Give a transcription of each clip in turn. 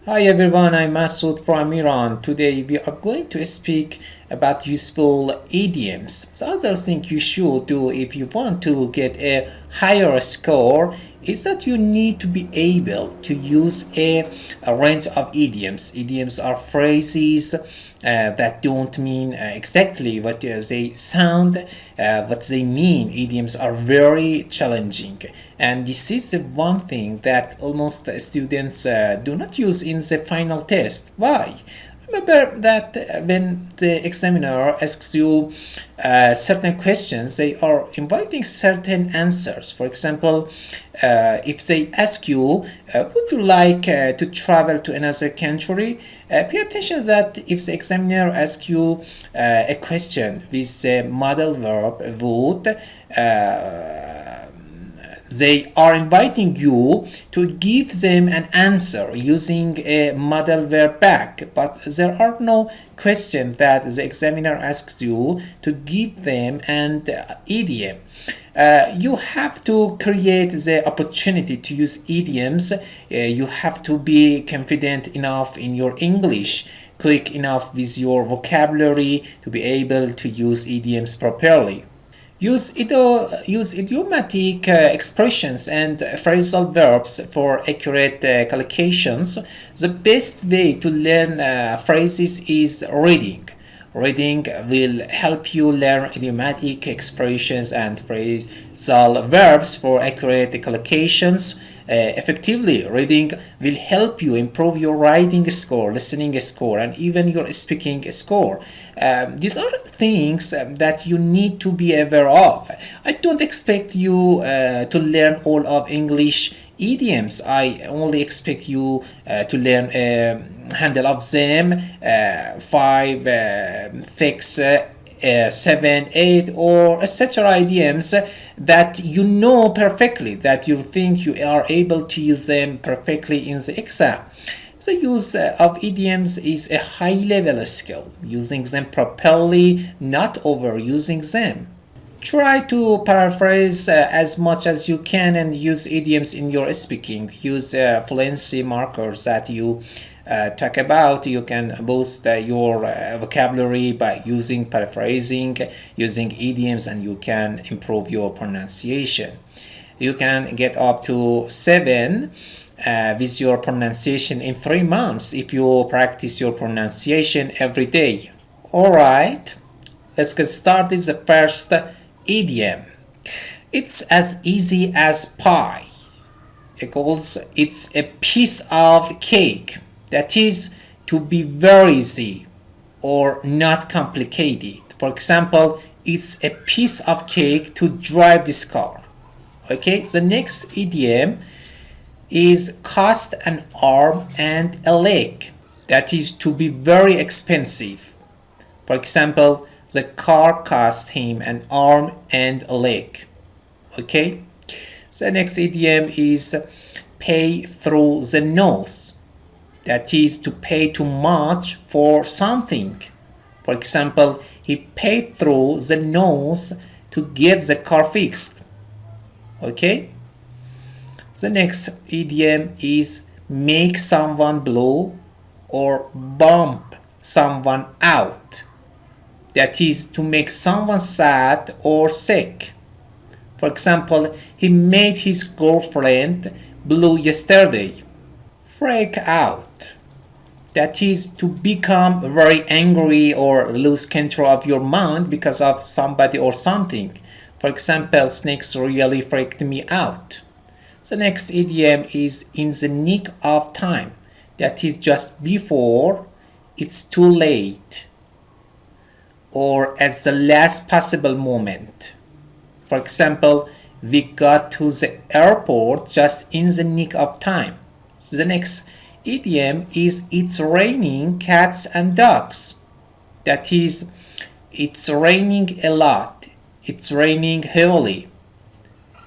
Hi everyone, I'm Masoud from Iran. Today we are going to speak about useful idioms. The other thing you should do if you want to get a higher score is that you need to be able to use a range of idioms. Idioms are phrases that don't mean exactly what they sound, what they mean. Idioms are very challenging, and this is the one thing that almost students do not use in the final test. Why? Remember that when the examiner asks you certain questions, they are inviting certain answers. For example, if they ask you, would you like to travel to another country? Pay attention that if the examiner asks you a question with the modal verb would, they are inviting you to give them an answer using a modal verb back, but there are no questions that the examiner asks you to give them an idiom. You have to create the opportunity to use idioms. You have to be confident enough in your English, quick enough with your vocabulary to be able to use idioms properly. Use idiomatic expressions and phrasal verbs for accurate collocations. The best way to learn phrases is reading. Reading will help you learn idiomatic expressions and phrasal verbs for accurate collocations effectively. Reading will help you improve your writing score, listening score, and even your speaking score. These are things that you need to be aware of. I don't expect you to learn all of English idioms. I only expect you to learn a handle of them, five, six, seven, eight, or etc. idioms that you know perfectly, that you think you are able to use them perfectly in the exam. The use of idioms is a high level skill, using them properly, not overusing them. Try to paraphrase as much as you can and use idioms in your speaking. Use fluency markers that you talk about. You can boost your vocabulary by using paraphrasing, using idioms, and you can improve your pronunciation. You can get up to 7 with your pronunciation in 3 months if you practice your pronunciation every day. Alright, let's get started. The first idiom. It's as easy as pie. Equals it's a piece of cake. That is to be very easy or not complicated. For example, it's a piece of cake to drive this car. Okay, the next idiom is cost an arm and a leg. That is to be very expensive. For example, the car cost him an arm and a leg. Okay? The next idiom is pay through the nose. That is to pay too much for something. For example, he paid through the nose to get the car fixed. Okay? The next idiom is make someone blue or bump someone out. That is to make someone sad or sick. For example, he made his girlfriend blue yesterday. Freak out. That is to become very angry or lose control of your mind because of somebody or something. For example, snakes really freaked me out. The next idiom is in the nick of time. That is just before it's too late, or at the last possible moment. For example, we got to the airport just in the nick of time. The next idiom is it's raining cats and dogs. That is, it's raining a lot. It's raining heavily.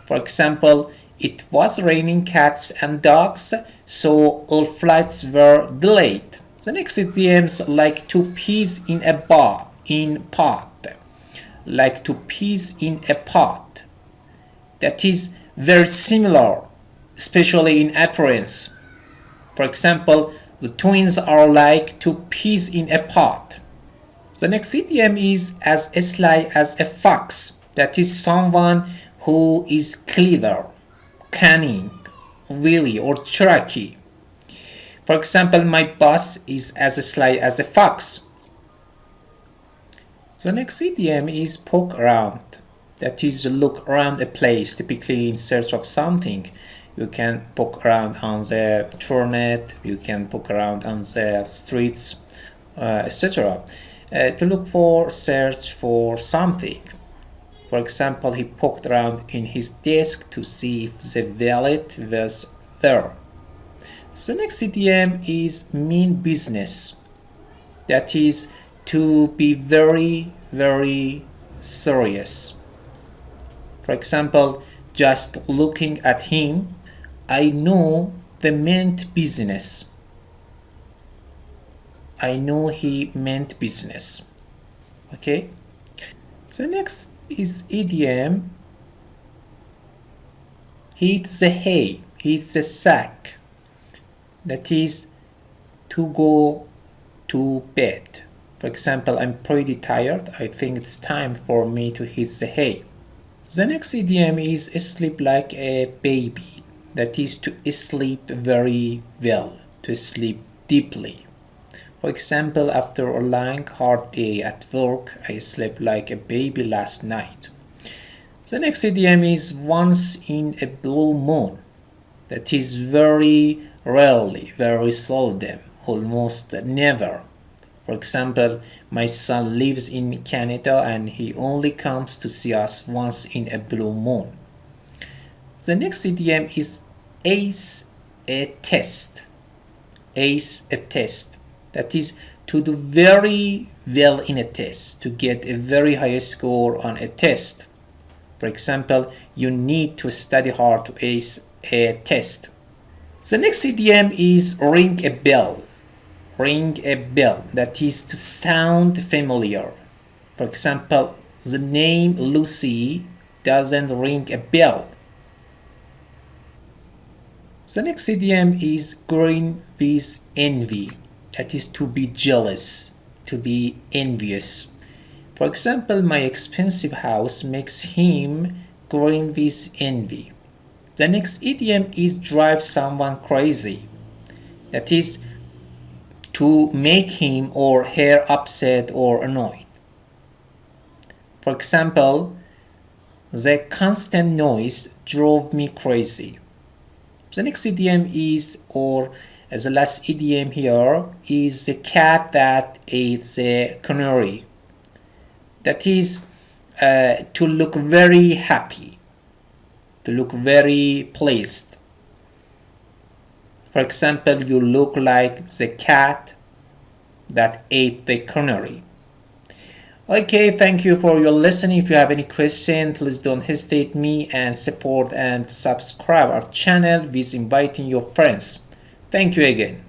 For example, it was raining cats and dogs, so all flights were delayed. The next idioms like two peas in a pot. Like two peas in a pot. That is very similar, especially in appearance. For example, The twins are like two peas in a pod. The next idiom is as sly as a fox. That is someone who is clever, cunning, wily, or tricky. For example, my boss is as sly as a fox. The next idiom is poke around. That is look around a place, typically in search of something. You can poke around on the internet, you can poke around on the streets, etc. To look for, search for something. For example, he poked around in his desk to see if the wallet was there. The next idiom is mean business. That is to be very, very serious. For example, just looking at him, I know the meant business. I know he meant business. Okay? The next is idiom hit the hay, hit the sack. That is to go to bed. For example, I'm pretty tired. I think it's time for me to hit the hay. The next idiom is sleep like a baby. That is to sleep very well, to sleep deeply. For example, after a long, hard day at work, I slept like a baby last night. The next idiom is once in a blue moon. That is very rarely, very seldom, almost never. For example, my son lives in Canada and he only comes to see us once in a blue moon. The next idiom is ace a test. Ace a test. That is to do very well in a test, to get a very high score on a test. For example, you need to study hard to ace a test. The next idiom is ring a bell. Ring a bell. That is to sound familiar. For example, the name Lucy doesn't ring a bell. The next idiom is green with envy. That is to be jealous, to be envious. For example, my expensive house makes him green with envy. The next idiom is drive someone crazy. That is to make him or her upset or annoyed. For example, the constant noise drove me crazy. The next idiom is, or the last idiom here, is the cat that ate the canary. That is to look very happy, to look very pleased. For example, you look like the cat that ate the canary. Okay, thank you for your listening. If you have any question, please don't hesitate me and support and subscribe our channel with inviting your friends. Thank you again.